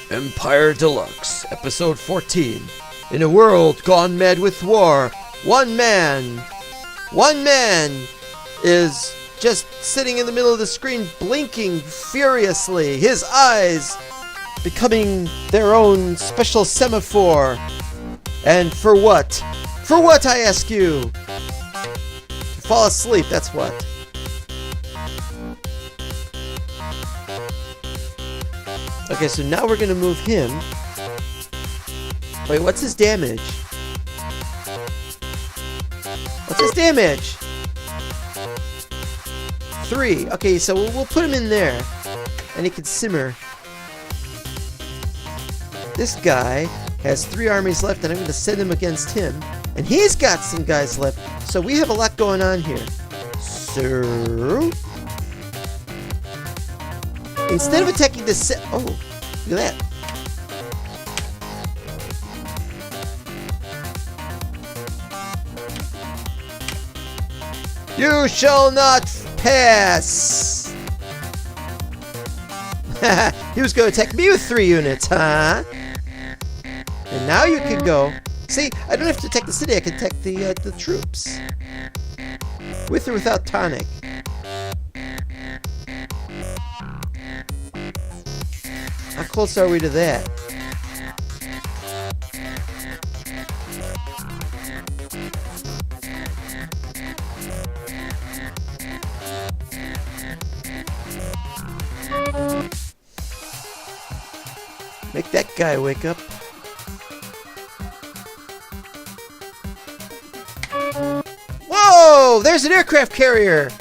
Empire Deluxe, Episode 14. In a world gone mad with war, one man is just sitting in the middle of the screen blinking furiously, his eyes becoming their own special semaphore. And for what? For what, I ask you? To fall asleep, that's what. Okay, so now we're gonna move him. Wait, what's his damage? What's his damage? 3. Okay, so we'll put him in there. And he can simmer. This guy has 3 armies left, and I'm gonna send him against him. And he's got some guys left. So we have a lot going on here. So instead of attacking this oh, look at that. You shall not pass! He was going to attack me with 3 units, huh? And now you can go. See, I don't have to attack the city, I can attack the troops. With or without tonic. How close are we to that? Make that guy wake up. Whoa! There's an aircraft carrier!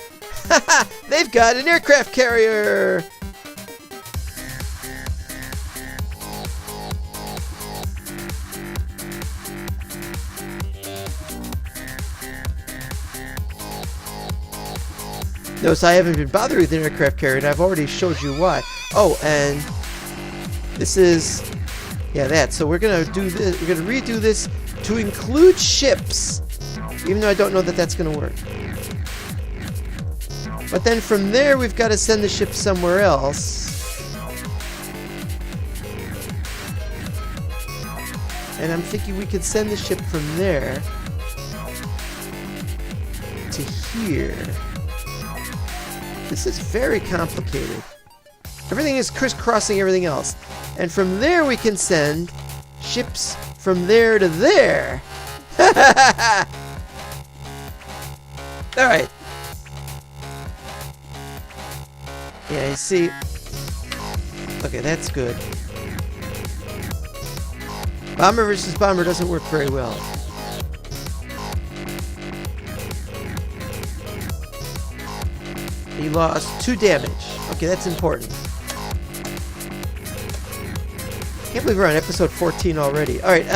Haha! They've got an aircraft carrier! Notice I haven't been bothering with an aircraft carrier, and I've already showed you why. Oh, and this is, yeah, that. So we're gonna do this. We're gonna redo this to include ships, even though I don't know that that's gonna work. But then from there, we've got to send the ship somewhere else. And I'm thinking we could send the ship from there to here. This is very complicated. Everything is crisscrossing everything else. And from there we can send ships from there to there. Alright. Yeah, you see. Okay, that's good. Bomber versus bomber doesn't work very well. He lost 2 damage. Okay, that's important. Can't believe we're on episode 14 already. Alright,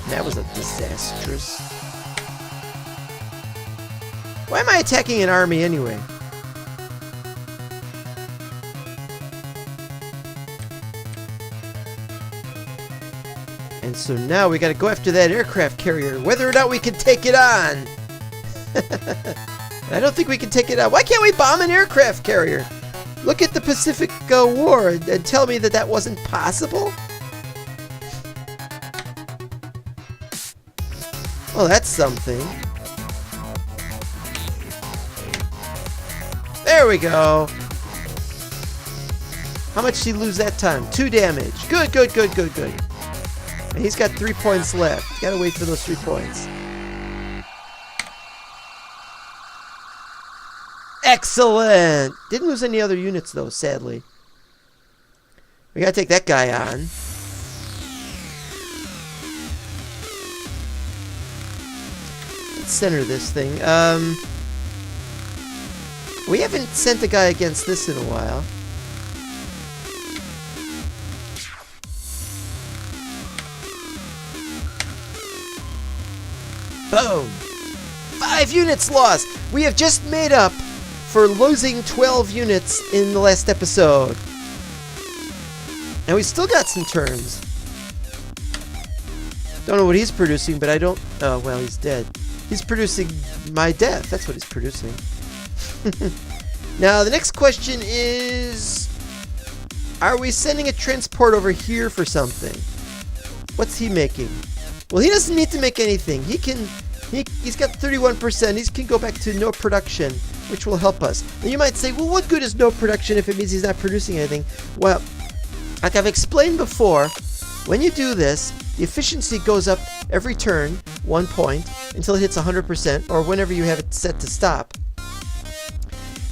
that was a disastrous. Why am I attacking an army anyway? And so now we gotta go after that aircraft carrier, whether or not we can take it on. I don't think we can take it on. Why can't we bomb an aircraft carrier? Look at the Pacific War and tell me that that wasn't possible? Well, that's something. There we go. How much did he lose that time? 2 damage. Good, good, good, good, good. And he's got 3 points left. You gotta wait for those 3 points. Excellent! Didn't lose any other units though, sadly. We gotta take that guy on. Let's center this thing. We haven't sent a guy against this in a while. Boom! 5 units lost! We have just made up for losing 12 units in the last episode. And we still got some turns. Don't know what he's producing, but I don't... Oh, well, he's dead. He's producing my death. That's what he's producing. Now, the next question is, are we sending a transport over here for something? What's he making? Well, he doesn't need to make anything. He's got 31%. He can go back to no production, which will help us. And you might say, well, what good is no production if it means he's not producing anything? Well, like I've explained before, when you do this, the efficiency goes up every turn, 1 point, until it hits 100%, or whenever you have it set to stop.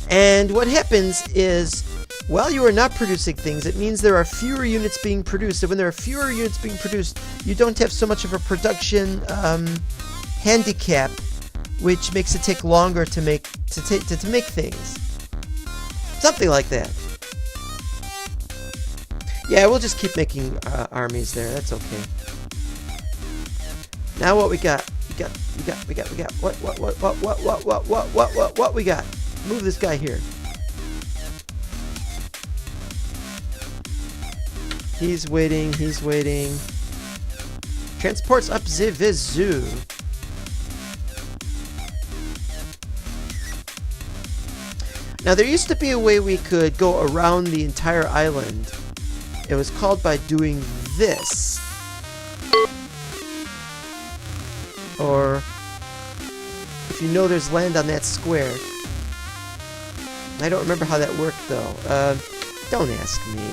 And what happens is, while you are not producing things, it means there are fewer units being produced. And when there are fewer units being produced, you don't have so much of a production handicap, which makes it take longer to make things. Something like that. Yeah, we'll just keep making armies there. That's okay. Now what we got? We got. What we got? Move this guy here. He's waiting. Transports up the Vizu. Now there used to be a way we could go around the entire island. It was called by doing this. Or if you know there's land on that square. I don't remember how that worked though. Don't ask me.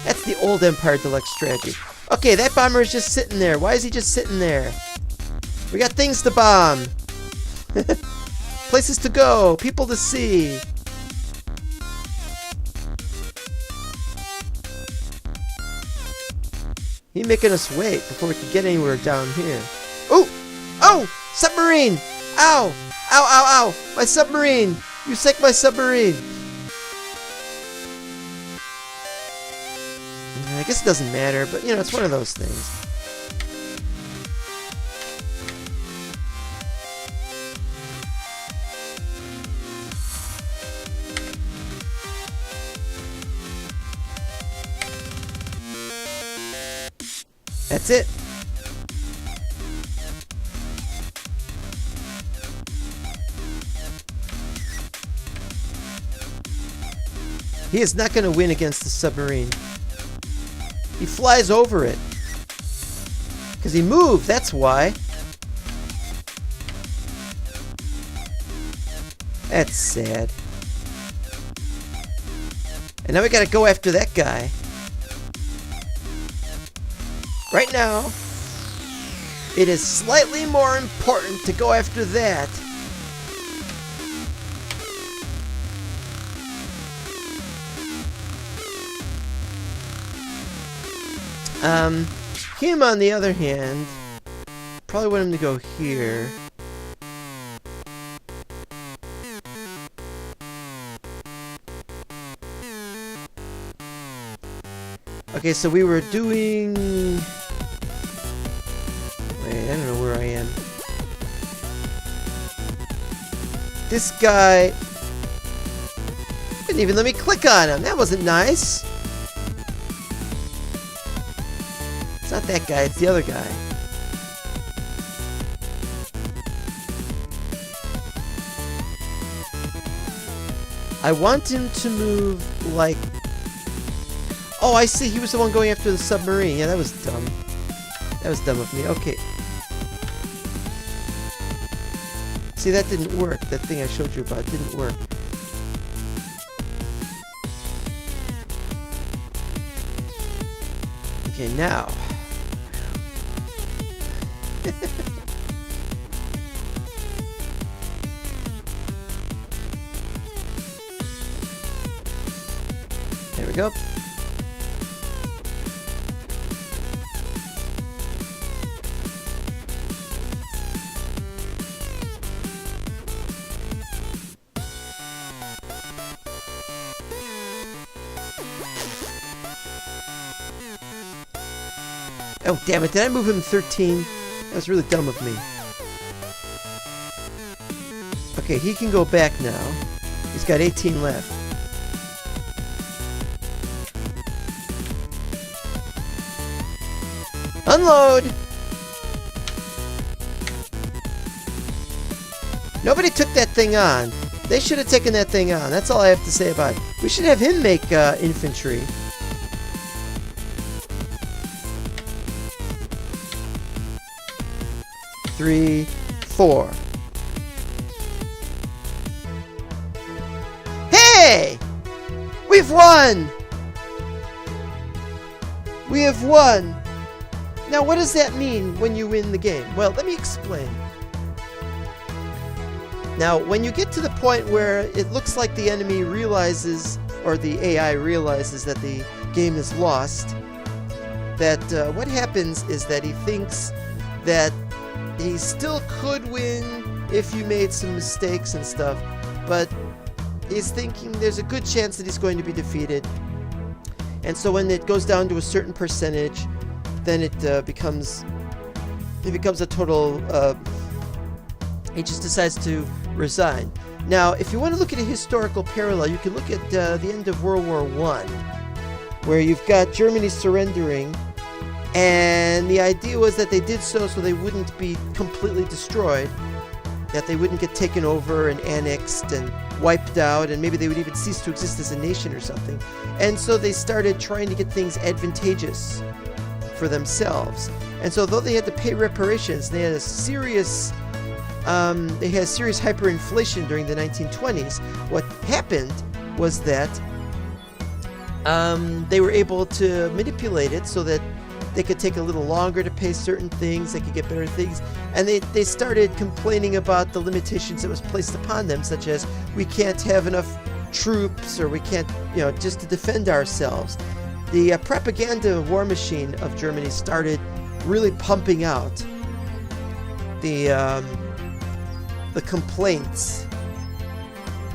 That's the old Empire Deluxe strategy. Okay, that bomber is just sitting there. Why is he just sitting there? We got things to bomb. Places to go. People to see. He's making us wait before we can get anywhere down here. Oh! Oh! Submarine! Ow! Ow, ow, ow! My submarine! You sank my submarine! I guess it doesn't matter, but you know, it's one of those things. That's it. He is not going to win against the submarine. He flies over it. Because he moved, that's why. That's sad. And now we gotta go after that guy. Right now, it is slightly more important to go after that. Him on the other hand, probably want him to go here. Okay, so we were doing... Wait, I don't know where I am. This guy... didn't even let me click on him. That wasn't nice. It's not that guy, it's the other guy. I want him to move like... Oh, I see. He was the one going after the submarine. Yeah, that was dumb. That was dumb of me. Okay. See, that didn't work. That thing I showed you about didn't work. Okay, now. There we go. Oh, damn it. Did I move him 13? That was really dumb of me. Okay, he can go back now. He's got 18 left. Unload! Nobody took that thing on. They should have taken that thing on. That's all I have to say about it. We should have him make infantry. Three, 4. Hey! We've won! We have won! Now, what does that mean when you win the game? Well, let me explain. Now, when you get to the point where it looks like the enemy realizes, or the AI realizes that the game is lost, that what happens is that he thinks that he still could win if you made some mistakes and stuff, but he's thinking there's a good chance that he's going to be defeated. And so when it goes down to a certain percentage, then it becomes a total, he just decides to resign. Now, if you want to look at a historical parallel, you can look at the end of World War I, where you've got Germany surrendering, and the idea was that they did so they wouldn't be completely destroyed, that they wouldn't get taken over and annexed and wiped out, and maybe they would even cease to exist as a nation or something. And so they started trying to get things advantageous for themselves. And so though they had to pay reparations, they had serious hyperinflation during the 1920s. What happened was that they were able to manipulate it so that they could take a little longer to pay certain things, they could get better things, and they started complaining about the limitations that was placed upon them, such as we can't have enough troops, or we can't, just to defend ourselves. The propaganda war machine of Germany started really pumping out the complaints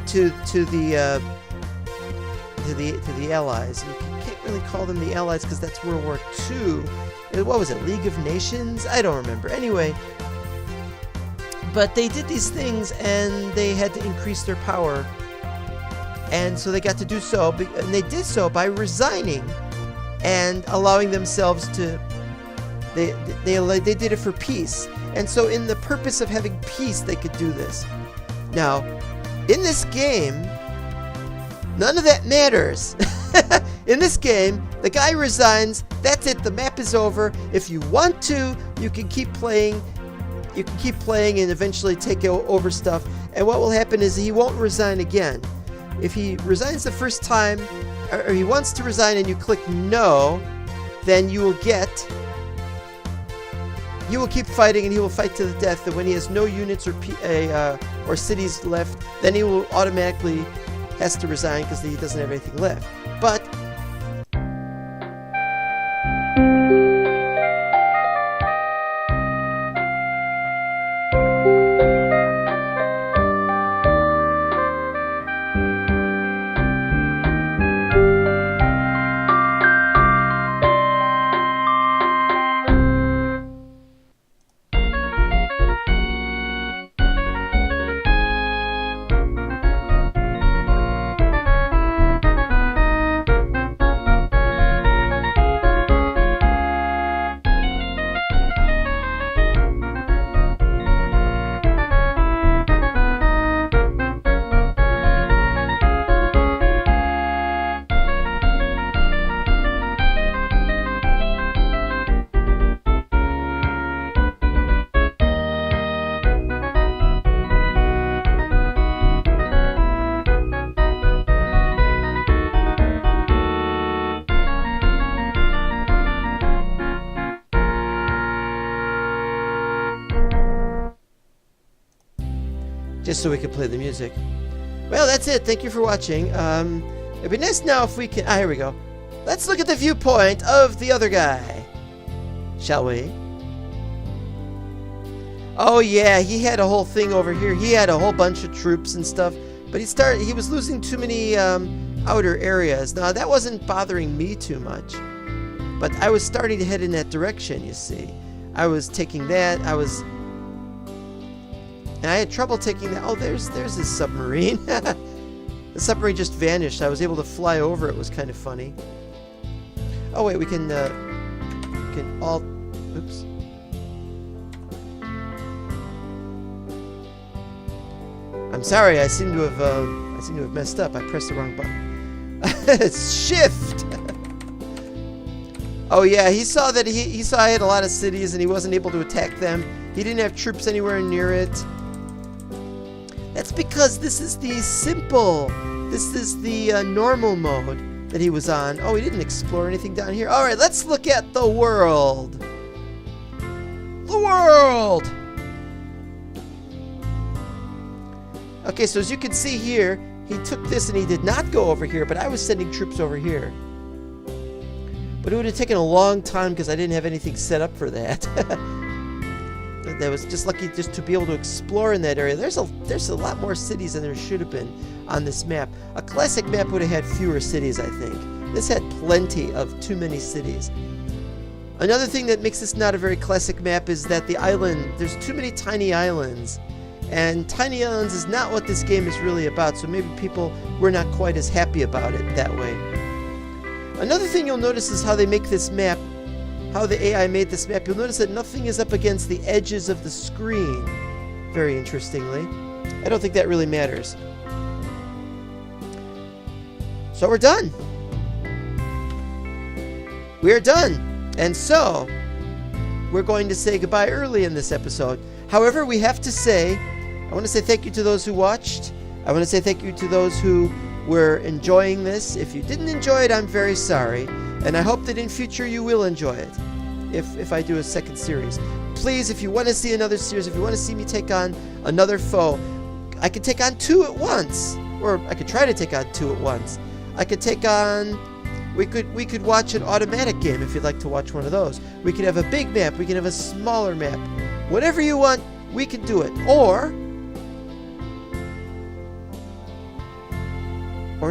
to the Allies. You can't really call them the Allies because that's World War II. What was it, League of Nations? I don't remember. Anyway, but they did these things and they had to increase their power, and so they got to do so, and they did so by resigning and allowing themselves to. They did it for peace, and so in the purpose of having peace, they could do this. Now, in this game, none of that matters. In this game, the guy resigns. That's it. The map is over. If you want to, you can keep playing. You can keep playing and eventually take over stuff. And what will happen is he won't resign again. If he resigns the first time, or he wants to resign and you click no, then you will keep fighting, and he will fight to the death. And when he has no units or cities left, then he will automatically has to resign because he doesn't have anything left. But just so we can play the music. Well, that's it. Thank you for watching. It'd be nice now if we can... here we go. Let's look at the viewpoint of the other guy. Shall we? Oh, yeah. He had a whole thing over here. He had a whole bunch of troops and stuff. But he was losing too many outer areas. Now, that wasn't bothering me too much. But I was starting to head in that direction, you see. I was taking that. And I had trouble taking that. Oh, there's his submarine. The submarine just vanished. I was able to fly over it. It was kind of funny. Oh, wait, we can all... Oops. I'm sorry, I seem to have messed up. I pressed the wrong button. It's shift. Oh yeah, he saw that he saw I had a lot of cities and he wasn't able to attack them. He didn't have troops anywhere near it. That's because this is the simple. This is the normal mode that he was on. Oh, he didn't explore anything down here. All right, let's look at the world. The world. Okay, so as you can see here, he took this and he did not go over here, but I was sending troops over here. But it would have taken a long time because I didn't have anything set up for that. That was just lucky just to be able to explore in that area. There's a lot more cities than there should have been on this map. A classic map would have had fewer cities, I think. This had plenty of too many cities. Another thing that makes this not a very classic map is that the island, there's too many tiny islands. And tiny islands is not what this game is really about, so maybe people were not quite as happy about it that way. Another thing you'll notice is how they make this map, how the AI made this map. You'll notice that nothing is up against the edges of the screen, very interestingly. I don't think that really matters. So we're done. We're done. And so, we're going to say goodbye early in this episode. However, we have to say, I want to say thank you to those who watched. I want to say thank you to those who were enjoying this. If you didn't enjoy it, I'm very sorry. And I hope that in future you will enjoy it. If I do a second series. Please, if you want to see another series, if you want to see me take on another foe, I could take on 2 at once. Or I could try to take on 2 at once. I could take on... We could watch an automatic game if you'd like to watch one of those. We could have a big map. We can have a smaller map. Whatever you want, we can do it. Or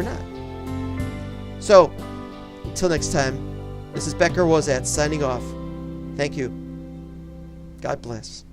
not. So, until next time, this is Becker Wozat signing off. Thank you. God bless.